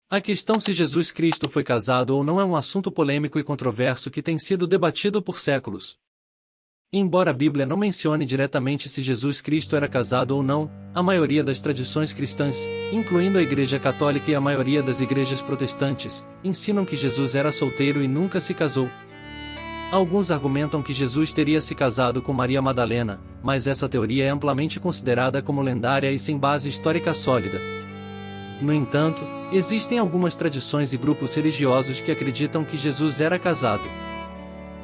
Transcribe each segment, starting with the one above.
A questão se Jesus Cristo foi casado ou não é um assunto polêmico e controverso que tem sido debatido por séculos. Embora a Bíblia não mencione diretamente se Jesus Cristo era casado ou não, a maioria das tradições cristãs, incluindo a Igreja Católica e a maioria das igrejas protestantes, ensinam que Jesus era solteiro e nunca se casou. Alguns argumentam que Jesus teria se casado com Maria Madalena, mas essa teoria é amplamente considerada como lendária e sem base histórica sólida. No entanto, existem algumas tradições e grupos religiosos que acreditam que Jesus era casado.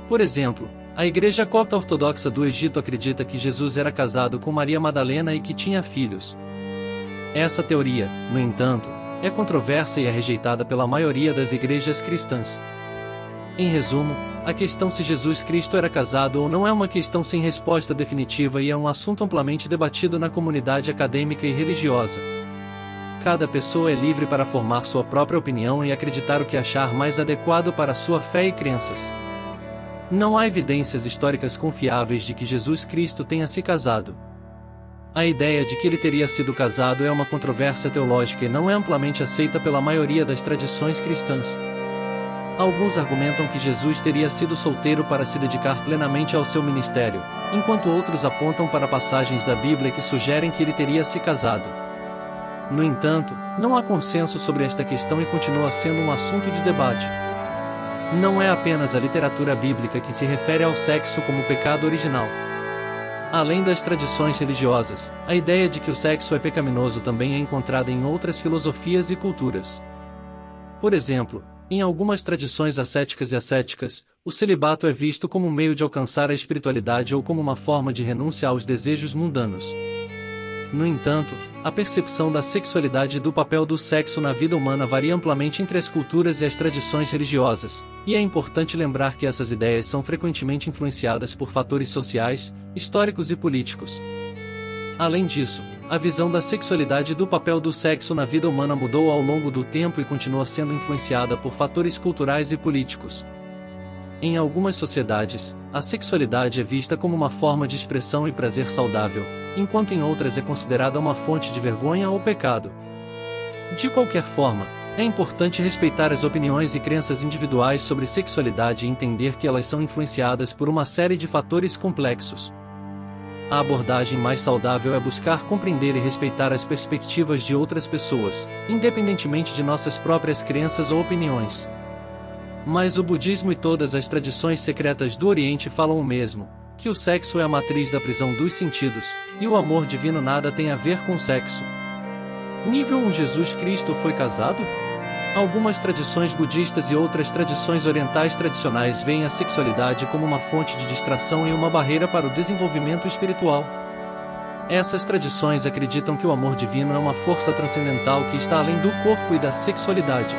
Por exemplo, a Igreja Copta Ortodoxa do Egito acredita que Jesus era casado com Maria Madalena e que tinha filhos. Essa teoria, no entanto, é controversa e é rejeitada pela maioria das igrejas cristãs. Em resumo, a questão se Jesus Cristo era casado ou não é uma questão sem resposta definitiva e é um assunto amplamente debatido na comunidade acadêmica e religiosa. Cada pessoa é livre para formar sua própria opinião e acreditar o que achar mais adequado para sua fé e crenças. Não há evidências históricas confiáveis de que Jesus Cristo tenha se casado. A ideia de que ele teria sido casado é uma controvérsia teológica e não é amplamente aceita pela maioria das tradições cristãs. Alguns argumentam que Jesus teria sido solteiro para se dedicar plenamente ao seu ministério, enquanto outros apontam para passagens da Bíblia que sugerem que ele teria se casado. No entanto, não há consenso sobre esta questão e continua sendo um assunto de debate. Não é apenas a literatura bíblica que se refere ao sexo como pecado original. Além das tradições religiosas, a ideia de que o sexo é pecaminoso também é encontrada em outras filosofias e culturas. Por exemplo, em algumas tradições ascéticas e ascéticas, o celibato é visto como um meio de alcançar a espiritualidade ou como uma forma de renúncia aos desejos mundanos. No entanto, a percepção da sexualidade e do papel do sexo na vida humana varia amplamente entre as culturas e as tradições religiosas, e é importante lembrar que essas ideias são frequentemente influenciadas por fatores sociais, históricos e políticos. Além disso, a visão da sexualidade e do papel do sexo na vida humana mudou ao longo do tempo e continua sendo influenciada por fatores culturais e políticos. Em algumas sociedades, a sexualidade é vista como uma forma de expressão e prazer saudável, enquanto em outras é considerada uma fonte de vergonha ou pecado. De qualquer forma, é importante respeitar as opiniões e crenças individuais sobre sexualidade e entender que elas são influenciadas por uma série de fatores complexos. A abordagem mais saudável é buscar compreender e respeitar as perspectivas de outras pessoas, independentemente de nossas próprias crenças ou opiniões. Mas o budismo e todas as tradições secretas do Oriente falam o mesmo, que o sexo é a matriz da prisão dos sentidos, e o amor divino nada tem a ver com sexo. Nível 1 Jesus Cristo foi casado? Algumas tradições budistas e outras tradições orientais tradicionais veem a sexualidade como uma fonte de distração e uma barreira para o desenvolvimento espiritual. Essas tradições acreditam que o amor divino é uma força transcendental que está além do corpo e da sexualidade.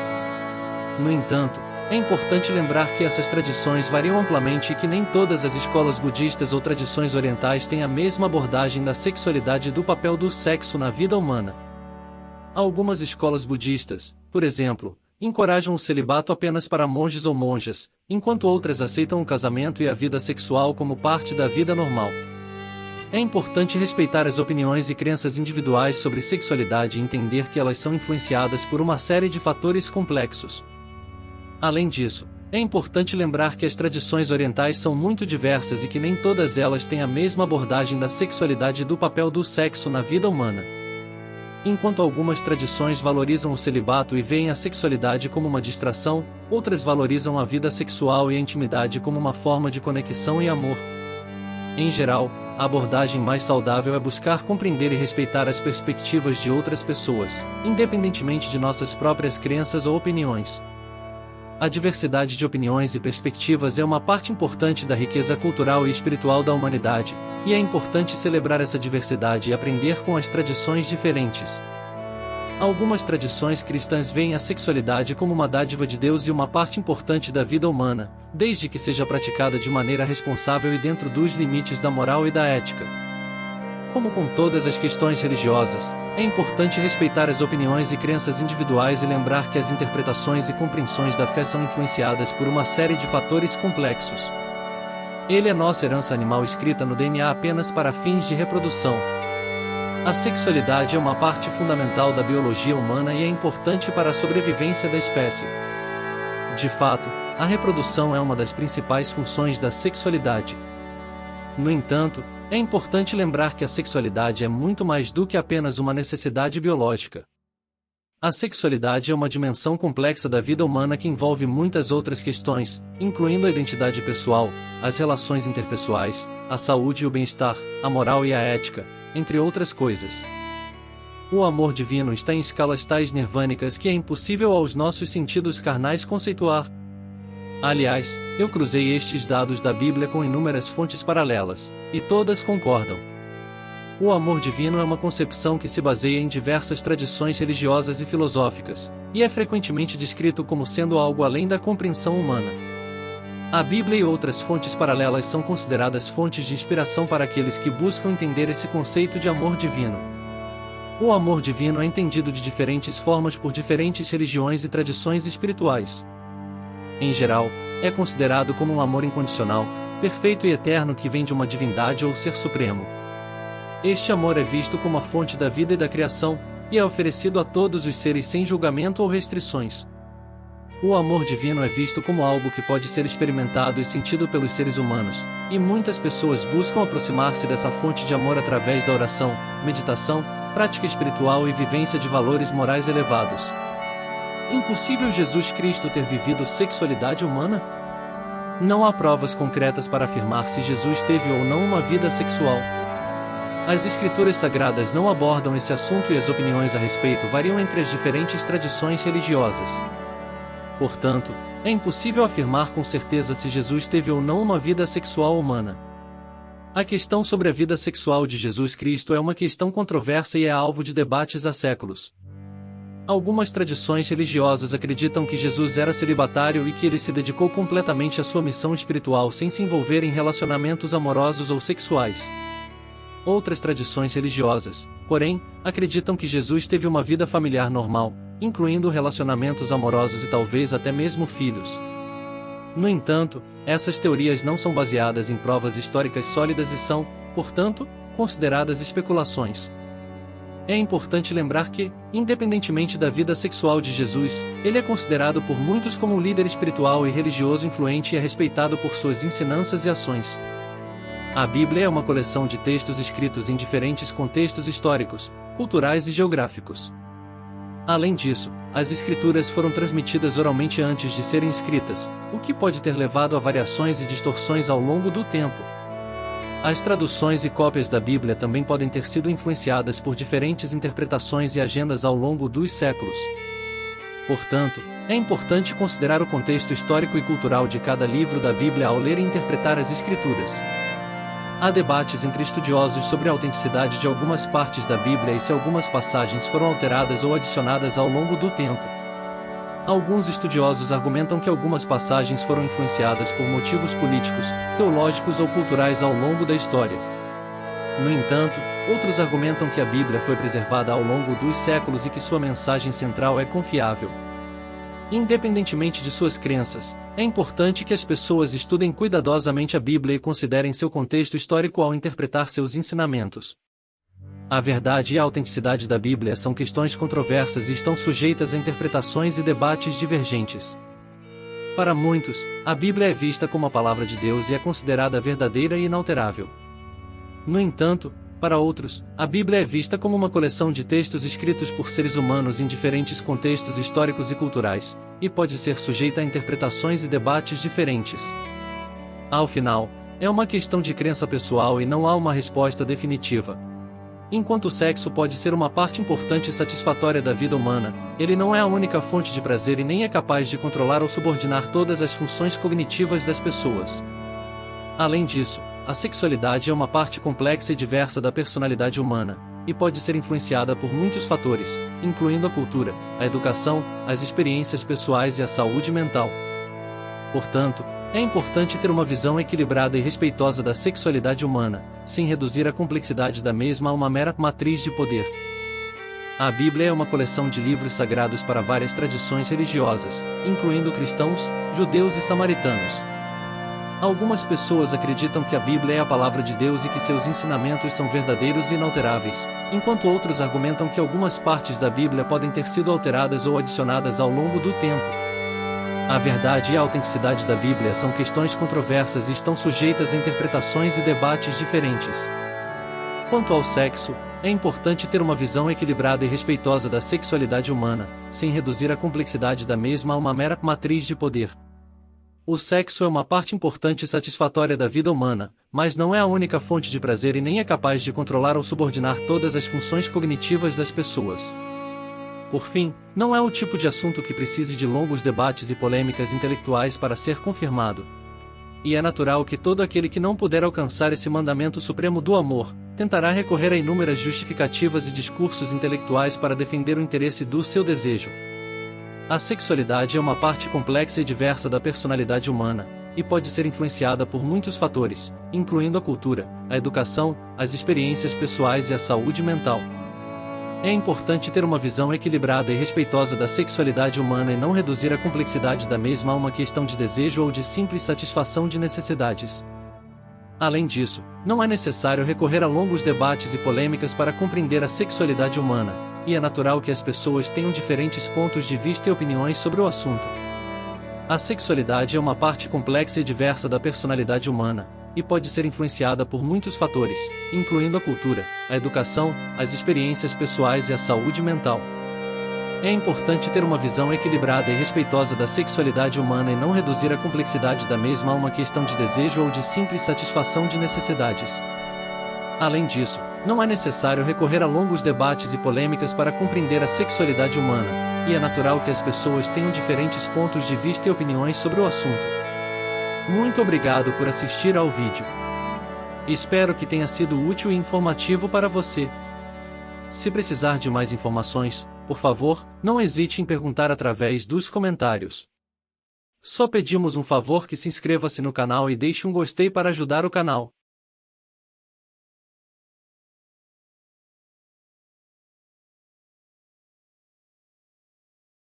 No entanto, é importante lembrar que essas tradições variam amplamente e que nem todas as escolas budistas ou tradições orientais têm a mesma abordagem da sexualidade e do papel do sexo na vida humana. Algumas escolas budistas, por exemplo, encorajam o celibato apenas para monges ou monjas, enquanto outras aceitam o casamento e a vida sexual como parte da vida normal. É importante respeitar as opiniões e crenças individuais sobre sexualidade e entender que elas são influenciadas por uma série de fatores complexos. Além disso, é importante lembrar que as tradições orientais são muito diversas e que nem todas elas têm a mesma abordagem da sexualidade e do papel do sexo na vida humana. Enquanto algumas tradições valorizam o celibato e veem a sexualidade como uma distração, outras valorizam a vida sexual e a intimidade como uma forma de conexão e amor. Em geral, a abordagem mais saudável é buscar compreender e respeitar as perspectivas de outras pessoas, independentemente de nossas próprias crenças ou opiniões. A diversidade de opiniões e perspectivas é uma parte importante da riqueza cultural e espiritual da humanidade, e é importante celebrar essa diversidade e aprender com as tradições diferentes. Algumas tradições cristãs veem a sexualidade como uma dádiva de Deus e uma parte importante da vida humana, desde que seja praticada de maneira responsável e dentro dos limites da moral e da ética. Como com todas as questões religiosas, é importante respeitar as opiniões e crenças individuais e lembrar que as interpretações e compreensões da fé são influenciadas por uma série de fatores complexos. Ele é nossa herança animal escrita no DNA apenas para fins de reprodução. A sexualidade é uma parte fundamental da biologia humana e é importante para a sobrevivência da espécie. De fato, a reprodução é uma das principais funções da sexualidade. No entanto, é importante lembrar que a sexualidade é muito mais do que apenas uma necessidade biológica. A sexualidade é uma dimensão complexa da vida humana que envolve muitas outras questões, incluindo a identidade pessoal, as relações interpessoais, a saúde e o bem-estar, a moral e a ética, entre outras coisas. O amor divino está em escalas tais nirvânicas que é impossível aos nossos sentidos carnais conceituar. Aliás, eu cruzei estes dados da Bíblia com inúmeras fontes paralelas, e todas concordam. O amor divino é uma concepção que se baseia em diversas tradições religiosas e filosóficas, e é frequentemente descrito como sendo algo além da compreensão humana. A Bíblia e outras fontes paralelas são consideradas fontes de inspiração para aqueles que buscam entender esse conceito de amor divino. O amor divino é entendido de diferentes formas por diferentes religiões e tradições espirituais. Em geral, é considerado como um amor incondicional, perfeito e eterno que vem de uma divindade ou ser supremo. Este amor é visto como a fonte da vida e da criação, e é oferecido a todos os seres sem julgamento ou restrições. O amor divino é visto como algo que pode ser experimentado e sentido pelos seres humanos, e muitas pessoas buscam aproximar-se dessa fonte de amor através da oração, meditação, prática espiritual e vivência de valores morais elevados. Impossível Jesus Cristo ter vivido sexualidade humana? Não há provas concretas para afirmar se Jesus teve ou não uma vida sexual. As escrituras sagradas não abordam esse assunto e as opiniões a respeito variam entre as diferentes tradições religiosas. Portanto, é impossível afirmar com certeza se Jesus teve ou não uma vida sexual humana. A questão sobre a vida sexual de Jesus Cristo é uma questão controversa e é alvo de debates há séculos. Algumas tradições religiosas acreditam que Jesus era celibatário e que ele se dedicou completamente à sua missão espiritual sem se envolver em relacionamentos amorosos ou sexuais. Outras tradições religiosas, porém, acreditam que Jesus teve uma vida familiar normal, incluindo relacionamentos amorosos e talvez até mesmo filhos. No entanto, essas teorias não são baseadas em provas históricas sólidas e são, portanto, consideradas especulações. É importante lembrar que, independentemente da vida sexual de Jesus, ele é considerado por muitos como um líder espiritual e religioso influente e é respeitado por suas ensinanças e ações. A Bíblia é uma coleção de textos escritos em diferentes contextos históricos, culturais e geográficos. Além disso, as escrituras foram transmitidas oralmente antes de serem escritas, o que pode ter levado a variações e distorções ao longo do tempo. As traduções e cópias da Bíblia também podem ter sido influenciadas por diferentes interpretações e agendas ao longo dos séculos. Portanto, é importante considerar o contexto histórico e cultural de cada livro da Bíblia ao ler e interpretar as escrituras. Há debates entre estudiosos sobre a autenticidade de algumas partes da Bíblia e se algumas passagens foram alteradas ou adicionadas ao longo do tempo. Alguns estudiosos argumentam que algumas passagens foram influenciadas por motivos políticos, teológicos ou culturais ao longo da história. No entanto, outros argumentam que a Bíblia foi preservada ao longo dos séculos e que sua mensagem central é confiável. Independentemente de suas crenças, é importante que as pessoas estudem cuidadosamente a Bíblia e considerem seu contexto histórico ao interpretar seus ensinamentos. A verdade e a autenticidade da Bíblia são questões controversas e estão sujeitas a interpretações e debates divergentes. Para muitos, a Bíblia é vista como a palavra de Deus e é considerada verdadeira e inalterável. No entanto, para outros, a Bíblia é vista como uma coleção de textos escritos por seres humanos em diferentes contextos históricos e culturais, e pode ser sujeita a interpretações e debates diferentes. Ao final, é uma questão de crença pessoal e não há uma resposta definitiva. Enquanto o sexo pode ser uma parte importante e satisfatória da vida humana, ele não é a única fonte de prazer e nem é capaz de controlar ou subordinar todas as funções cognitivas das pessoas. Além disso, a sexualidade é uma parte complexa e diversa da personalidade humana, e pode ser influenciada por muitos fatores, incluindo a cultura, a educação, as experiências pessoais e a saúde mental. Portanto, é importante ter uma visão equilibrada e respeitosa da sexualidade humana, sem reduzir a complexidade da mesma a uma mera matriz de poder. A Bíblia é uma coleção de livros sagrados para várias tradições religiosas, incluindo cristãos, judeus e samaritanos. Algumas pessoas acreditam que a Bíblia é a palavra de Deus e que seus ensinamentos são verdadeiros e inalteráveis, enquanto outros argumentam que algumas partes da Bíblia podem ter sido alteradas ou adicionadas ao longo do tempo. A verdade e a autenticidade da Bíblia são questões controversas e estão sujeitas a interpretações e debates diferentes. Quanto ao sexo, é importante ter uma visão equilibrada e respeitosa da sexualidade humana, sem reduzir a complexidade da mesma a uma mera matriz de poder. O sexo é uma parte importante e satisfatória da vida humana, mas não é a única fonte de prazer e nem é capaz de controlar ou subordinar todas as funções cognitivas das pessoas. Por fim, não é o tipo de assunto que precise de longos debates e polêmicas intelectuais para ser confirmado. E é natural que todo aquele que não puder alcançar esse mandamento supremo do amor, tentará recorrer a inúmeras justificativas e discursos intelectuais para defender o interesse do seu desejo. A sexualidade é uma parte complexa e diversa da personalidade humana, e pode ser influenciada por muitos fatores, incluindo a cultura, a educação, as experiências pessoais e a saúde mental. É importante ter uma visão equilibrada e respeitosa da sexualidade humana e não reduzir a complexidade da mesma a uma questão de desejo ou de simples satisfação de necessidades. Além disso, não é necessário recorrer a longos debates e polêmicas para compreender a sexualidade humana, e é natural que as pessoas tenham diferentes pontos de vista e opiniões sobre o assunto. A sexualidade é uma parte complexa e diversa da personalidade humana, e pode ser influenciada por muitos fatores, incluindo a cultura, a educação, as experiências pessoais e a saúde mental. É importante ter uma visão equilibrada e respeitosa da sexualidade humana e não reduzir a complexidade da mesma a uma questão de desejo ou de simples satisfação de necessidades. Além disso, não é necessário recorrer a longos debates e polêmicas para compreender a sexualidade humana, e é natural que as pessoas tenham diferentes pontos de vista e opiniões sobre o assunto. Muito obrigado por assistir ao vídeo. Espero que tenha sido útil e informativo para você. Se precisar de mais informações, por favor, não hesite em perguntar através dos comentários. Só pedimos um favor: que se inscreva-se no canal e deixe um gostei para ajudar o canal.